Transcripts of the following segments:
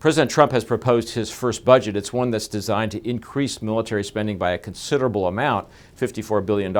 President Trump has proposed his first budget. It's one that's designed to increase military spending by a considerable amount, $54 billion,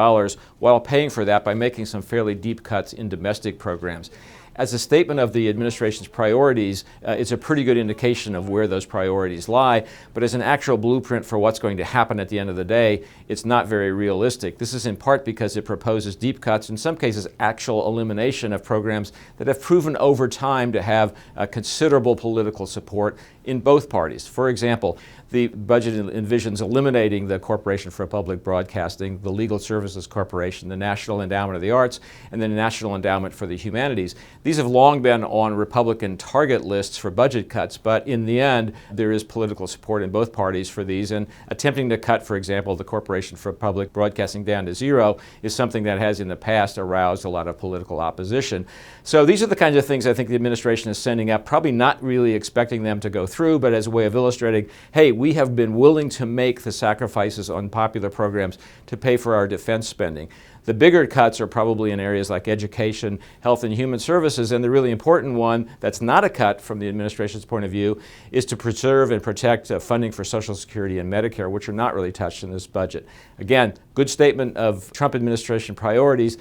while paying for that by making some fairly deep cuts in domestic programs. As a statement of the administration's priorities, it's a pretty good indication of where those priorities lie, but as an actual blueprint for what's going to happen at the end of the day, it's not very realistic. This is in part because it proposes deep cuts, in some cases actual elimination of programs that have proven over time to have considerable political support in both parties. For example, the budget envisions eliminating the Corporation for Public Broadcasting, the Legal Services Corporation, the National Endowment of the Arts, and the National Endowment for the Humanities. These have long been on Republican target lists for budget cuts, but in the end, there is political support in both parties for these, and attempting to cut, for example, the Corporation for Public Broadcasting down to zero is something that has in the past aroused a lot of political opposition. So these are the kinds of things I think the administration is sending up, probably not really expecting them to go through, but as a way of illustrating, hey, we have been willing to make the sacrifices on popular programs to pay for our defense spending. The bigger cuts are probably in areas like education, health and human services, and the really important one that's not a cut from the administration's point of view is to preserve and protect funding for Social Security and Medicare, which are not really touched in this budget. Again, good statement of Trump administration priorities,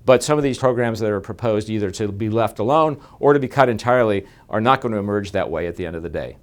but some of these programs that are proposed either to be left alone or to be cut entirely are not going to emerge that way at the end of the day.